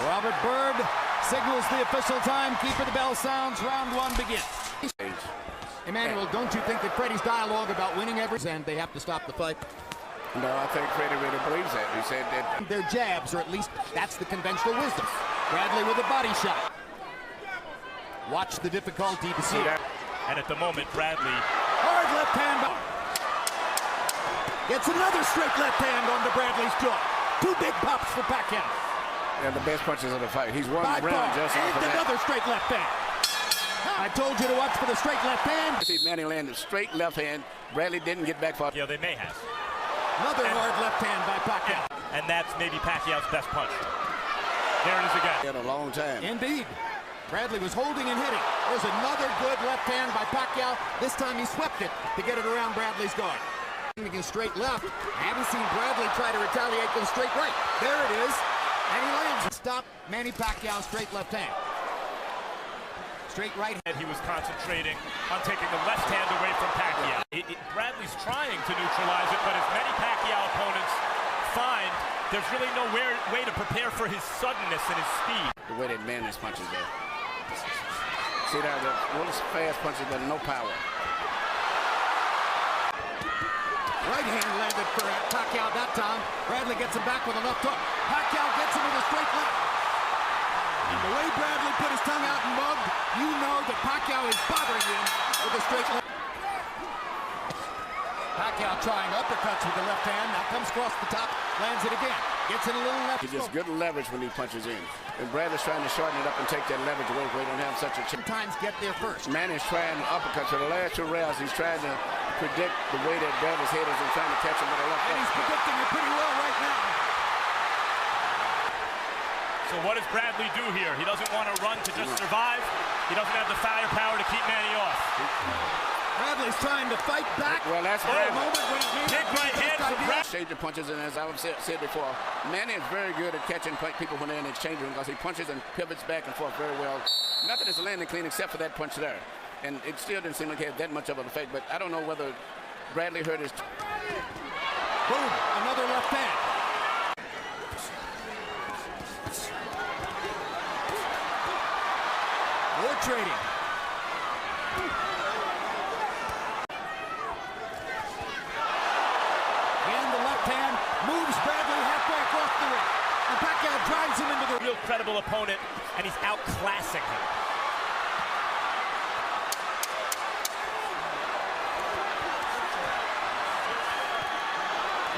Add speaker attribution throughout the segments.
Speaker 1: Robert Byrd signals the official time. Keeper the bell sounds. Round one begins. Emmanuel, don't you think that Freddie's dialogue about winning every and they have to stop the fight?
Speaker 2: No, I think Freddie really believes that. He said that
Speaker 1: their jabs, or at least that's the conventional wisdom. Bradley with a body shot. Watch the difficulty to see that.
Speaker 3: And at the moment, Bradley
Speaker 1: hard left hand. Gets another straight left hand onto Bradley's jaw. Two big pops for Pacquiao.
Speaker 2: Yeah, the best punches of the fight. He's won the round just off of that.
Speaker 1: Another straight left hand. I told you to watch for the straight left hand.
Speaker 2: See Manny landed straight left hand. Bradley didn't get back for it.
Speaker 3: Yeah, they may have.
Speaker 1: Another hard left hand by Pacquiao.
Speaker 3: And that's maybe Pacquiao's best punch. There it is again.
Speaker 2: In a long time.
Speaker 1: Indeed. Bradley was holding and hitting. There's another good left hand by Pacquiao. This time he swept it to get it around Bradley's guard. Against straight left. I haven't seen Bradley try to retaliate with a straight right. There it is. And he lands. Stop Manny Pacquiao's straight left hand. Straight right hand.
Speaker 3: He was concentrating on taking the left hand away from Pacquiao. Bradley's trying to neutralize it, but as many Pacquiao opponents find, there's really no way to prepare for his suddenness and his speed.
Speaker 2: The way that Manny's punches there. See that, one of fast punches, but no power.
Speaker 1: Right hand landed for Pacquiao that time. Bradley gets him back with a left hook. Pacquiao gets him with a straight left. And the way Bradley put his tongue out and mugged, you know that Pacquiao is bothering him with a straight left. Pacquiao trying uppercuts with the left hand. Now comes across the top, lands it again. Gets in a little left.
Speaker 2: He gets good leverage when he punches in. And Bradley's trying to shorten it up and take that leverage away where he don't have such a chance.
Speaker 1: Sometimes get there first.
Speaker 2: Manny's trying to uppercut. For the last two rounds, he's trying to predict the way that Bradley's head is and trying to catch him with a left.
Speaker 1: And he's predicting it pretty well right now.
Speaker 3: So what does Bradley do here? He doesn't want to run to just survive. He doesn't have the firepower to keep Manny off.
Speaker 1: Bradley's trying to fight back.
Speaker 2: Well, that's
Speaker 1: a moment when it may
Speaker 3: big right hand for Bradley.
Speaker 2: Exchanging punches, and as I've said before, Manny is very good at catching people when they're in the exchange room because he punches and pivots back and forth very well. Nothing is landing clean except for that punch there. And it still didn't seem like it had that much of an effect, but I don't know whether Bradley hurt his...
Speaker 1: Boom, another left hand. More trading. And the left hand moves Bradley halfway across the ring. And Pacquiao drives him into the...
Speaker 3: Real credible opponent, and he's outclassing him.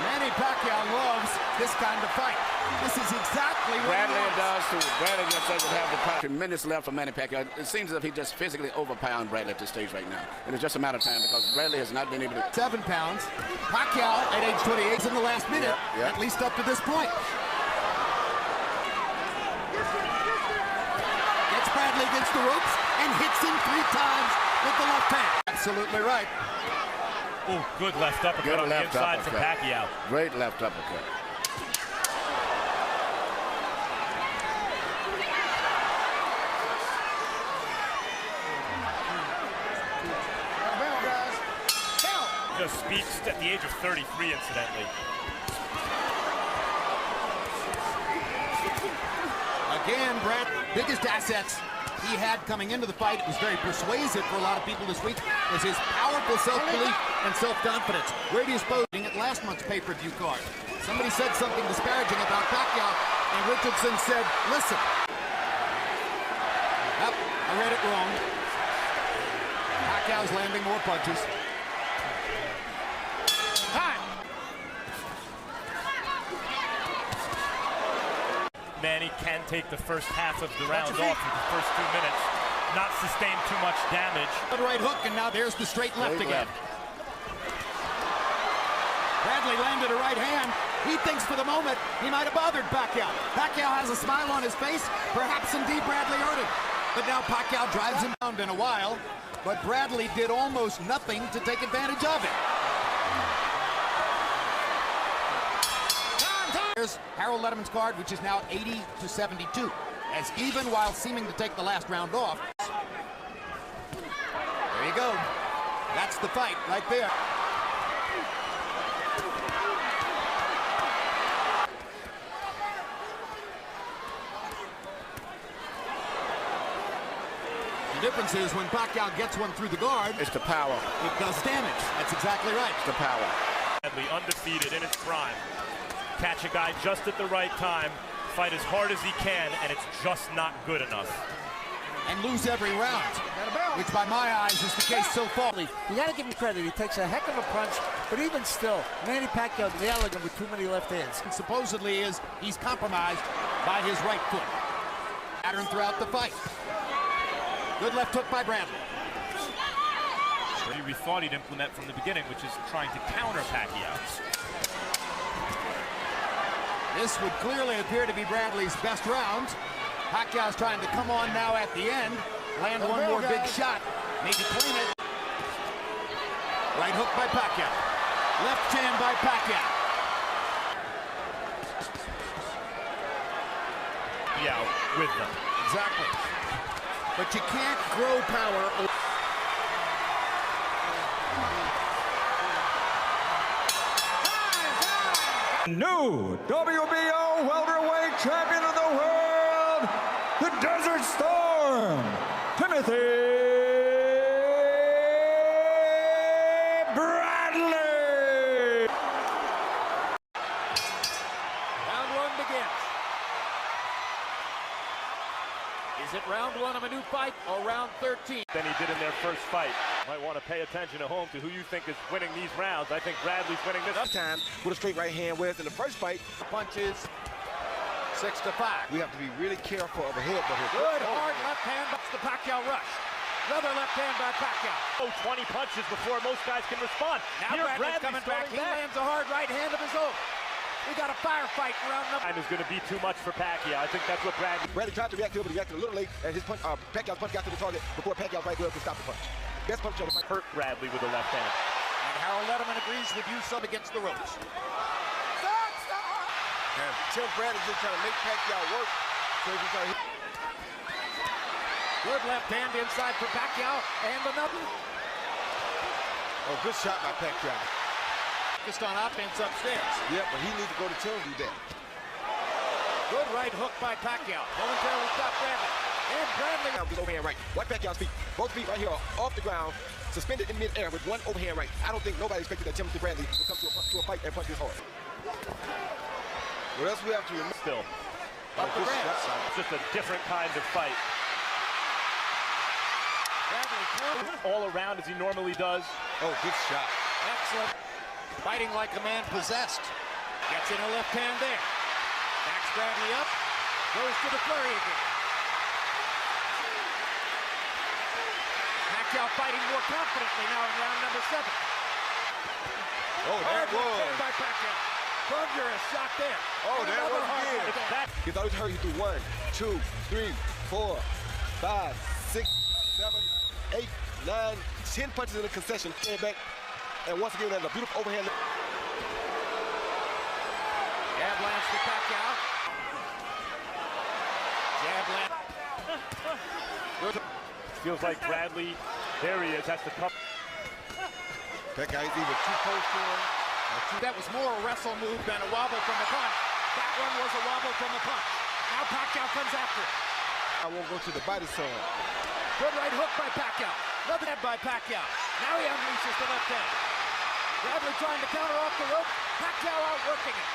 Speaker 1: Manny Pacquiao loves this kind of fight. This is exactly what
Speaker 2: Bradley does too. Bradley just doesn't have the power. Tremendous left for Manny Pacquiao. It seems as if he just physically overpowered Bradley at this stage right now. And it's just a matter of time because Bradley has not been able to...
Speaker 1: 7 pounds. Pacquiao at age 28 is in the last minute, at least up to this point. Gets Bradley against the ropes and hits him 3 times with the left hand. Absolutely right.
Speaker 3: Oh, good left uppercut on the inside from Pacquiao.
Speaker 2: Great left uppercut.
Speaker 3: Just speaks at the age of 33, incidentally.
Speaker 1: Again, Brad, biggest assets he had coming into the fight, it was very persuasive for a lot of people this week, was his powerful self-belief and self-confidence. Where do you suppose at last month's pay-per-view card? Somebody said something disparaging about Pacquiao, and Richardson said, listen. Yep, I read it wrong. Pacquiao's landing more punches.
Speaker 3: Manny can take the first half of the round off with the first 2 minutes, not sustain too much damage.
Speaker 1: The right hook, and now there's the straight left again. Bradley landed a right hand. He thinks for the moment he might have bothered Pacquiao. Pacquiao has a smile on his face. Perhaps indeed Bradley hurt him. But now Pacquiao drives him down in a while. But Bradley did almost nothing to take advantage of it. Here's Harold Letterman's card, which is now 80-72, as even while seeming to take the last round off. There you go. That's the fight right there. The difference is when Pacquiao gets one through the guard,
Speaker 2: It's the power.
Speaker 1: it does damage. That's exactly right.
Speaker 2: It's the power.
Speaker 3: Bradley undefeated in his prime. Catch a guy just at the right time, fight as hard as he can, and it's just not good enough.
Speaker 1: And lose every round, which by my eyes is the case so far.
Speaker 4: You got to give him credit. He takes a heck of a punch, but even still, Manny Pacquiao nailing him with too many left hands.
Speaker 1: And supposedly he's compromised by his right foot. Pattern throughout the fight. Good left hook by Bradley.
Speaker 3: We thought he'd implement from the beginning, which is trying to counter Pacquiao.
Speaker 1: This would clearly appear to be Bradley's best round. Pacquiao's trying to come on now at the end, land one more big shot, maybe clean it. Right hook by Pacquiao. Left hand by Pacquiao.
Speaker 3: Yeah, with them.
Speaker 1: Exactly. But you can't grow power.
Speaker 5: New WBO welterweight champion of the world, the Desert Storm, Timothy Bradley.
Speaker 1: Round one begins. Is it round one of a new fight or round 13?
Speaker 3: Than he did in their first fight. Might want to pay attention at home to who you think is winning these rounds. I think Bradley's winning this
Speaker 6: time with a straight right hand, whereas in the first fight,
Speaker 1: Punches 6-5.
Speaker 6: we have to be really careful of a headbutt here.
Speaker 1: Good hard left hand, that's the Pacquiao rush. Another left hand by Pacquiao.
Speaker 3: 20 punches before most guys can respond.
Speaker 1: Now
Speaker 3: Here,
Speaker 1: Bradley's coming back. He lands a hard right hand of his own. We got a firefight in round number.
Speaker 3: Time is going to be too much for Pacquiao. I think that's what Bradley.
Speaker 6: Bradley tried to react to it, but he reacted a little late, and his punch, Pacquiao's punch got to the target before Pacquiao's right glove could stop the punch. Best punch on the fight.
Speaker 3: Hurt Bradley with the left hand.
Speaker 1: And Harold Letterman agrees with you some against the ropes.
Speaker 6: And Tim Bradley's just trying to make Pacquiao work. So he's trying to hit.
Speaker 1: Good left hand inside for Pacquiao, and another.
Speaker 6: Oh, good shot by Pacquiao.
Speaker 1: Just on offense upstairs.
Speaker 6: Yeah, but he needs to go to Tim and do that.
Speaker 1: Good right hook by Pacquiao. Momentarily stopped Bradley. And Bradley.
Speaker 6: Now with overhand right. Watch Pacquiao's feet. Both feet right here off the ground, suspended in midair with one overhand right. I don't think nobody expected that Timothy Bradley would come to a fight and punch this hard. What else we have to remember?
Speaker 3: Still.
Speaker 1: Up the
Speaker 6: good
Speaker 1: ranch.
Speaker 6: shot.
Speaker 3: It's just a different kind of fight.
Speaker 1: Bradley
Speaker 3: All around as he normally does.
Speaker 6: Oh, good shot.
Speaker 1: excellent. Fighting like a man possessed. Gets in a left hand there. Backs Bradley up. Goes to the flurry again. Pacquiao fighting more confidently now in round number 7.
Speaker 6: Oh, there
Speaker 1: Hard
Speaker 6: it
Speaker 1: left
Speaker 6: was.
Speaker 1: hand by Pacquiao. Thunderous shot there.
Speaker 6: Oh,
Speaker 1: And
Speaker 6: there it
Speaker 1: another
Speaker 6: was
Speaker 1: hard
Speaker 6: again.
Speaker 1: left hand.
Speaker 3: Back.
Speaker 6: He thought he was hurt. He threw 1, 2, 3, 4, 5, 6, 7, 8, 9, 10 punches in the concession. Came back, and once again, there's a beautiful overhand.
Speaker 1: Jab lands to Pacquiao. Jab lands.
Speaker 3: Feels like Bradley, there he is, has to come.
Speaker 6: Pacquiao is either too close to him.
Speaker 1: That was more a wrestle move than a wobble from the punch. That one was a wobble from the punch. Now Pacquiao comes after it.
Speaker 6: I won't go to the body side.
Speaker 1: Good right hook by Pacquiao. Another head by Pacquiao. Now he unleashes the left hand. Bradley trying to counter off the rope. Pacquiao outworking him.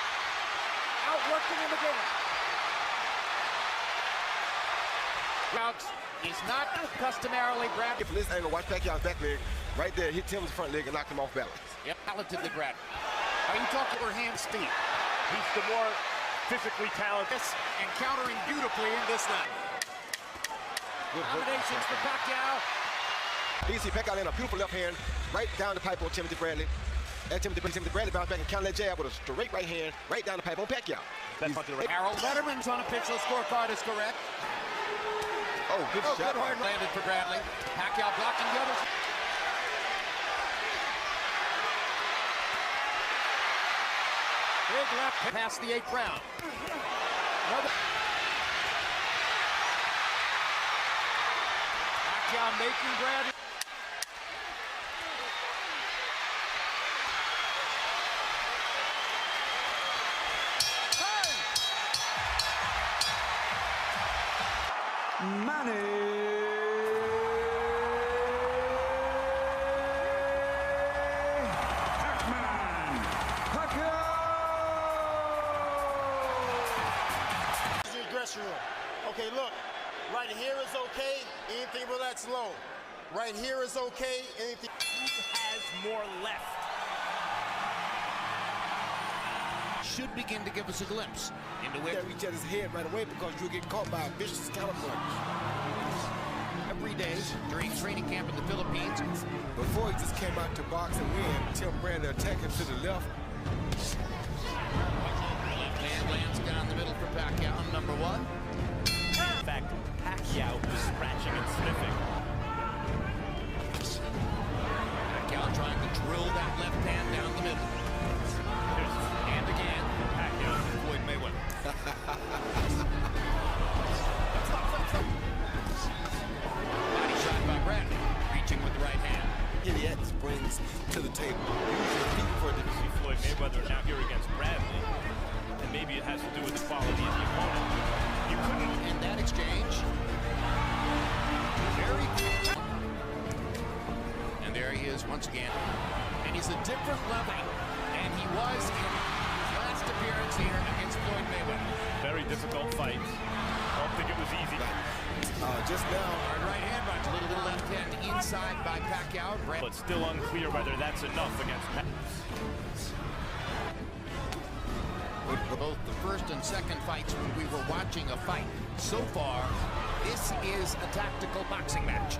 Speaker 1: Outworking him again. Routes is not customarily Bradley.
Speaker 6: From this angle, watch Pacquiao's back leg. Right there, hit Tim's front leg and knocked him off balance.
Speaker 1: Yep, talented Bradley. Are you talking about hand speed?
Speaker 3: He's the more physically talented.
Speaker 1: And countering beautifully in this round. Combinations for Pacquiao.
Speaker 6: You can see Pacquiao land a beautiful left hand right down the pipe on Timothy Bradley. And Timothy Bradley bounced back and countered that jab with a straight right hand right down the pipe on Pacquiao.
Speaker 1: Harold Letterman's unofficial scorecard is correct.
Speaker 6: Oh, good shot.
Speaker 1: Good hard landed for Bradley. Pacquiao blocking the other. Big left past the 8th round. Another. Pacquiao making Bradley.
Speaker 5: Manny
Speaker 7: Okay, look. Right here is okay. Anything but that's low. Right here is okay. Anything.
Speaker 3: Who has more left?
Speaker 1: Should begin to give us a glimpse into where.
Speaker 6: You reach at his head right away because you'll get caught by a vicious counterpunch.
Speaker 1: Every day during training camp in the Philippines.
Speaker 6: Before he just came out to box and win, Tim Bradley attacking to the left.
Speaker 1: Left hand lands down the middle for Pacquiao, number one.
Speaker 3: In fact, Pacquiao was scratching and sniffing.
Speaker 1: Pacquiao trying to drill that left hand down the middle. And again,
Speaker 3: Pacquiao and Floyd Mayweather.
Speaker 1: Body shot by Bradley, reaching with the right hand.
Speaker 6: Idiot springs to the table. Use your feet for the.
Speaker 3: See Floyd Mayweather now here against Bradley, and maybe it has to do with the quality of the opponent. You couldn't.
Speaker 1: In that exchange, very good. And there he is once again. And he's a different level than he was in his last appearance here against Floyd Mayweather.
Speaker 3: Very difficult fight. Don't think it was easy.
Speaker 6: Just now.
Speaker 1: Hard right hand punch, a little left hand inside by Pacquiao.
Speaker 3: But still unclear whether that's enough against Pacquiao.
Speaker 1: Both the first and second fights when we were watching a fight. So far, this is a tactical boxing match. To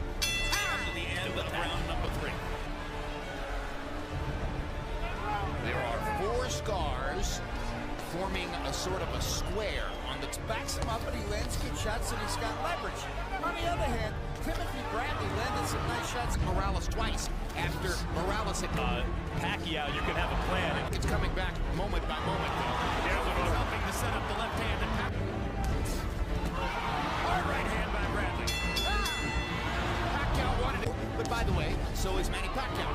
Speaker 1: the end of round number 3. There are 4 scars forming a sort of a square on the backs him up, and he lands good shots and he's got leverage. On the other hand, Timothy Bradley landed some nice shots. Morales twice after Morales had
Speaker 3: Pacquiao, you can have a plan.
Speaker 1: It's coming back moment by moment, though. He's helping to set up the left hand. And hard right hand by Bradley. Pacquiao wanted it. But by the way, so is Manny Pacquiao.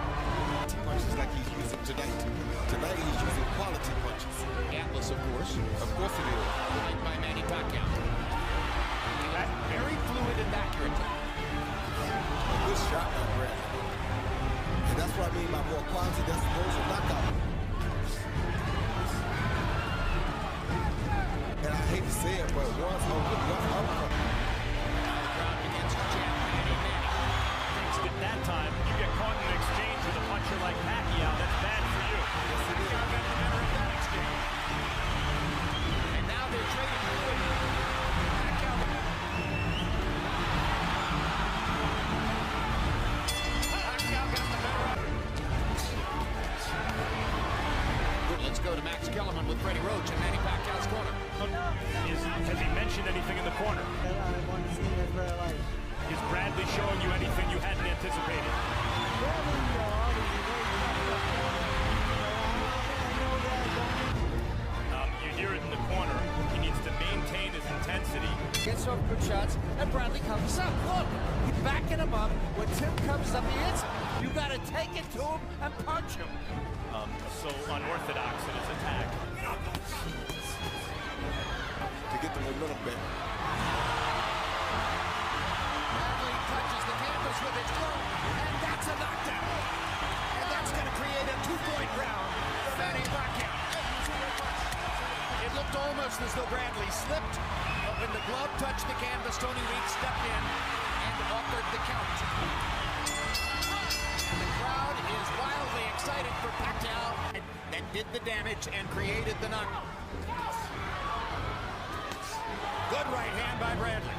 Speaker 6: Punches like he's using tonight. Tonight he's using quality punches.
Speaker 1: Atlas, of course.
Speaker 6: Of course it is.
Speaker 1: Right by Manny Pacquiao. Very fluid and accurate.
Speaker 6: A good shot by Bradley. And that's what I mean by more quality. That's those are knockout. And I hate to say it, but once a good left uppercut.
Speaker 1: Crowd against the champ, Manny.
Speaker 3: At that time, you get caught in an exchange with a puncher like Pacquiao. That's bad for you.
Speaker 1: Yes, it is. Got the better of that exchange. And now they're trading fluid. Pacquiao. Pacquiao got the better of it. Let's go to Max Kellerman with Freddie Roach in Manny Pacquiao's corner.
Speaker 3: Has he mentioned anything in the corner? Is Bradley showing you anything you hadn't anticipated? You hear it in the corner. He needs to maintain his intensity.
Speaker 4: Gets off good shots, and Bradley comes up. Look, he's backing him up. When Tim comes up, he hits him. You got to take it to him and punch him.
Speaker 3: So unorthodox in his attack.
Speaker 6: To get the momentum back.
Speaker 1: Bradley touches the canvas with his throat, and that's a knockdown. And that's going to create a 2-point round for Manny Pacquiao. It looked almost as though Bradley slipped, but when the glove touched the canvas, Tony Reed stepped in and offered the count. And the crowd is wildly excited for Pacquiao that did the damage and created the knockout. Good right hand by Bradley.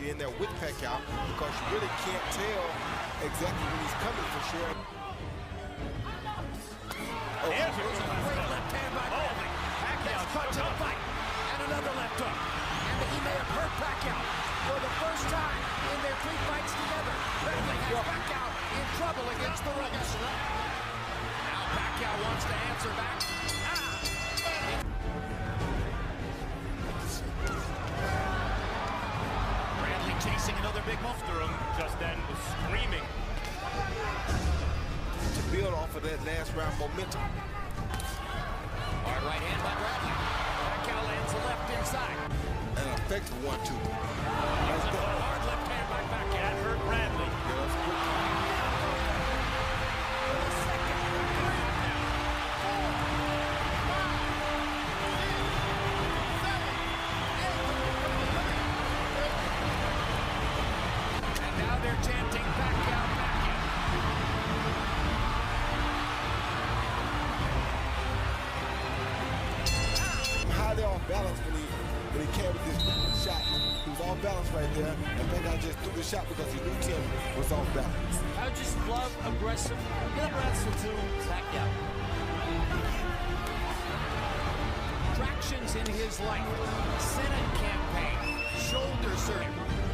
Speaker 6: You're in there with Pacquiao because you really can't tell exactly when he's coming for sure.
Speaker 1: There's a great left hand by Bradley. Pacquiao's punch in the fight. And another left hook. And he may have hurt Pacquiao for the first time in their 3 fights together. Bradley has Pacquiao in trouble against the ropes. Now Pacquiao wants to answer back. Bradley chasing another big move.
Speaker 3: Just then was screaming.
Speaker 6: To build off of that last round momentum.
Speaker 1: Hard right hand by Bradley. Pacquiao lands the left inside.
Speaker 6: An effective 1-2.
Speaker 1: Hard left hand by Pacquiao.
Speaker 3: That hurt Bradley.
Speaker 6: carried this shot. He was off balance right there, and Pacquiao just threw the shot because he knew Tim was off balance.
Speaker 4: I just love aggressive. Get wrestle to Pacquiao.
Speaker 1: Tractions in his life, Senate campaign, shoulder surgery,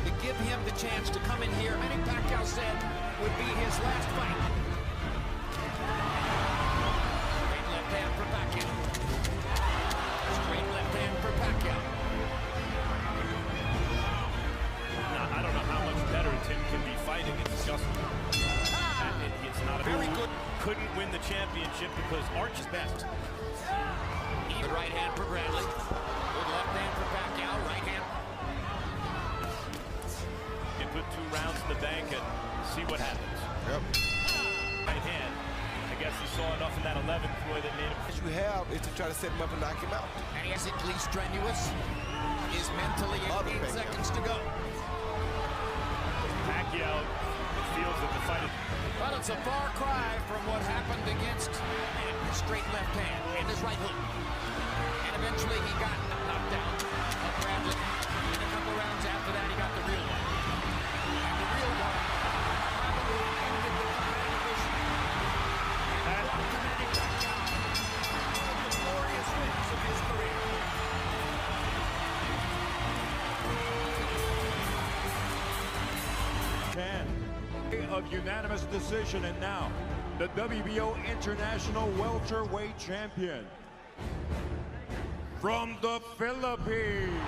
Speaker 1: to give him the chance to come in here. Manny Pacquiao said would be his last fight. Straight left hand for Pacquiao. Straight left hand for Pacquiao.
Speaker 3: Now, I don't know how much better Tim can be fighting. It's just it's not a
Speaker 1: Very good.
Speaker 3: Couldn't win the championship because Arch is best.
Speaker 1: Even right hand for Bradley. Good left hand for Pacquiao. Right hand.
Speaker 3: You put 2 rounds in the bank and see what happens.
Speaker 6: Yep.
Speaker 3: Right hand. I guess he saw enough in that 11th Floyd that made him.
Speaker 6: What you have is to try to set him up and knock him out.
Speaker 1: And he is strenuous. Is mentally 18 seconds to go.
Speaker 3: Pacquiao feels that the fight is...
Speaker 1: Well, it's a far cry from what happened against his straight left hand and his right hook. And eventually he got knocked down. Bradley. And a couple rounds after that, he got the real one. And the real one probably ended the competition. And walked to Manny Pacquiao. One of the glorious wins of his career.
Speaker 5: Of unanimous decision, and now the WBO International Welterweight Champion from the Philippines,